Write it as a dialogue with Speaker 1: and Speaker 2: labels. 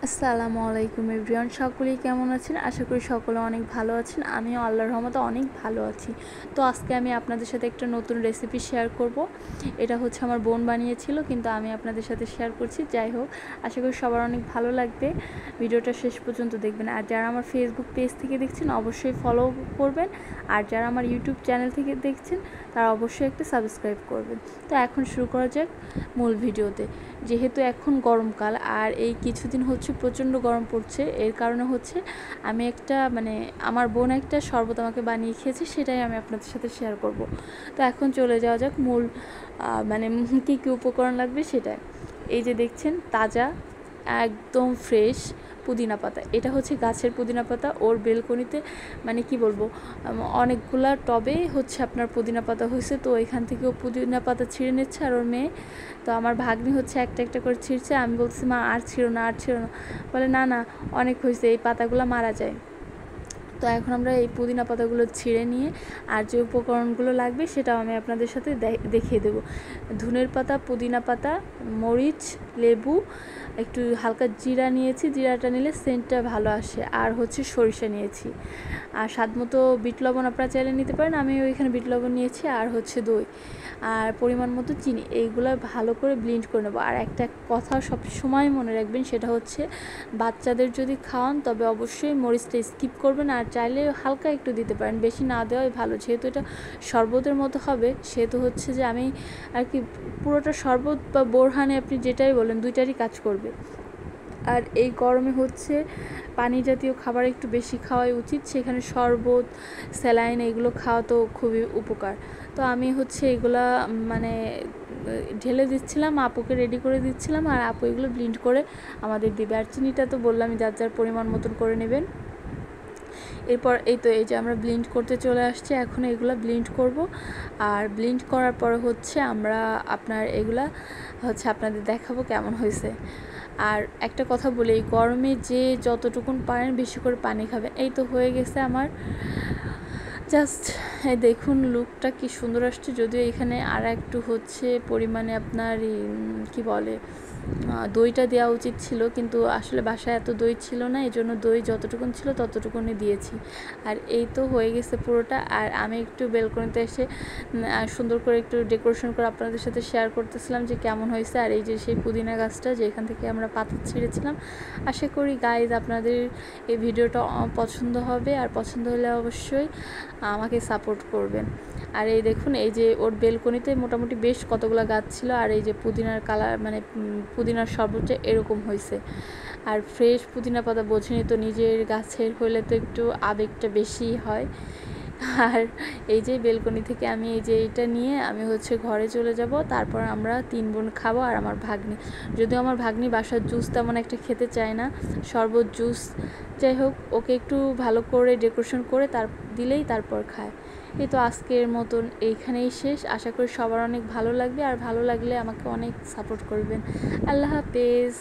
Speaker 1: আসসালামু আলাইকুম এভরিওয়ান, সকলেই কেমন আছেন? আশা করি সকলে অনেক ভালো আছেন। আমিও আল্লাহর রহমতে অনেক ভালো আছি। তো আজকে আমি আপনাদের সাথে একটা নতুন রেসিপি শেয়ার করব। এটা হচ্ছে আমার বোন বানিয়েছিল, কিন্তু আমি আপনাদের সাথে শেয়ার করছি। যাই হোক, আশা করি সবার অনেক ভালো লাগবে। ভিডিওটা শেষ পর্যন্ত দেখবেন। আর যারা আমার ফেসবুক পেজ থেকে দেখছেন অবশ্যই ফলো করবেন, আর যারা আমার ইউটিউব চ্যানেল থেকে দেখছেন তারা অবশ্যই একটা সাবস্ক্রাইব করবেন। তো এখন শুরু করা যাক মূল ভিডিওতে। যেহেতু এখন গরমকাল আর এই কিছুদিন হচ্ছে প্রচণ্ড গরম পড়ছে, এর কারণে হচ্ছে আমি একটা আমার বোন একটা শরবত আমাকে বানিয়ে খেয়েছে, সেটাই আমি আপনাদের সাথে শেয়ার করব। তো এখন চলে যাওয়া যাক মূল কী কী উপকরণ লাগবে সেটাই। এই যে দেখছেন, তাজা একদম ফ্রেশ পুদিনা পাতা। এটা হচ্ছে গাছের পুদিনা পাতা। ওর বেলকনিতে কি বলবো, অনেকগুলা টবে হচ্ছে আপনার পুদিনা পাতা হয়েছে, তো এখান থেকে ও পুদিনা পাতা ছিঁড়ে নিচ্ছে আর ওর মেয়ে। তো আমার ভাগ্নি হচ্ছে একটা একটা করে ছিঁড়ছে। আমি বলছি, মা আর ছিঁড়ো না, আর ছিঁড়ো না। বলে না না, অনেক হয়েছে, এই পাতাগুলো মারা যায়। তো এখন আমরা এই পুদিনা পাতাগুলো ছিঁড়ে নিয়ে আর যে উপকরণগুলো লাগবে সেটাও আমি আপনাদের সাথে দেখিয়ে দেবো। ধনের পাতা, পুদিনা পাতা, মরিচ, লেবু, একটু হালকা জিরা নিয়েছি, জিরাটা নিলে সেন্টটা ভালো আসে, আর হচ্ছে সরিষা নিয়েছি, আর স্বাদ মতো বিট লবণ আপনারা চাইলে নিতে পারেন, আমি ওইখানে বিট লবণ নিয়েছি, আর হচ্ছে দই, আর পরিমাণ মতো চিনি। এইগুলো ভালো করে ব্লেন্ড করে নেবো। আর একটা কথা সব সময় মনে রাখবেন, সেটা হচ্ছে বাচ্চাদের যদি খাওয়ান তবে অবশ্যই মরিচটা স্কিপ করবেন, আর চাইলে হালকা একটু দিতে পারেন, বেশি না দেওয়াই ভালো। যেহেতু এটা শরবতের মতো হবে, সেহেতু হচ্ছে যে আমি আর কি পুরোটা শরবত বা বোরহানে আপনি যেটাই বলেন দুইটারই কাজ করবে। আর এই গরমে হচ্ছে পানি জাতীয় খাবার একটু বেশি খাওয়াই উচিত, সেখানে শরবত, স্যালাইন এগুলো খাওয়া তো খুবই উপকার। তো আমি হচ্ছে এগুলা ঢেলে দিচ্ছিলাম, আপুকে রেডি করে দিচ্ছিলাম, আর আপু এগুলো ব্লেন্ড করে আমাদের দিবে। আর চিনিটা তো বললাম যার যার পরিমাণ মতন করে নেবেন। এরপর এই যে আমরা ব্লেন্ড করতে চলে আসছি, এখন এগুলা ব্লেন্ড করব। আর ব্লেন্ড করার পর হচ্ছে আমরা এগুলা হচ্ছে আপনাদের দেখাবো কেমন হয়েছে। আর একটা কথা বলি, এই গরমে যে যতটুকুন পারেন বেশি করে পানি খাবেন। এই তো হয়ে গেছে আমার, জাস্ট দেখুন লুকটা কি সুন্দর আসছে। যদিও এখানে আর একটু হচ্ছে পরিমাণে আপনার কি বলে দইটা দেওয়া উচিত ছিল, কিন্তু আসলে বাসায় এত দই ছিল না, এই জন্য দই যতটুকুন ছিল ততটুকুনি দিয়েছি। আর এই তো হয়ে গেছে পুরোটা। আর আমি একটু বেলকনিতে এসে সুন্দর করে একটু ডেকোরেশন করে আপনাদের সাথে শেয়ার করতেছিলাম যে কেমন হয়েছে। আর এই যে সেই পুদিনা গাছটা যেখান থেকে আমরা পাতা ছিঁড়েছিলাম। আশা করি গাইজ আপনাদের এই ভিডিওটা পছন্দ হবে, আর পছন্দ হলে অবশ্যই আমাকে সাপোর্ট করবেন। আর এই দেখুন, এই যে ওর বেলকনিতে মোটামুটি বেশ কতগুলো গাছ ছিল, আর এই যে পুদিনার কালার পুদিনার শরবতটা এরকম হয়েছে। আর ফ্রেশ পুদিনা পাতা বোঝেনি তো, নিজের গাছের হলে তো একটু আবেগটা বেশি হয়। আর এই যে বেলকনি থেকে আমি এই যে এইটা নিয়ে আমি হচ্ছে ঘরে চলে যাব। তারপর আমরা 3 বোন খাবো, আর আমার ভাগ্নি। যদিও আমার ভাগ্নি বাসার জুস তেমন একটা খেতে চায় না, শরবত জুস, যাই হোক ওকে একটু ভালো করে ডেকোরেশন করে দিলেই তারপর খায়। এই তো আজকের মতন এইখানেই শেষ। আশা করি সবার অনেক ভালো লাগবে, আর ভালো লাগলে আমাকে অনেক সাপোর্ট করবেন। আল্লাহ হাফেজ।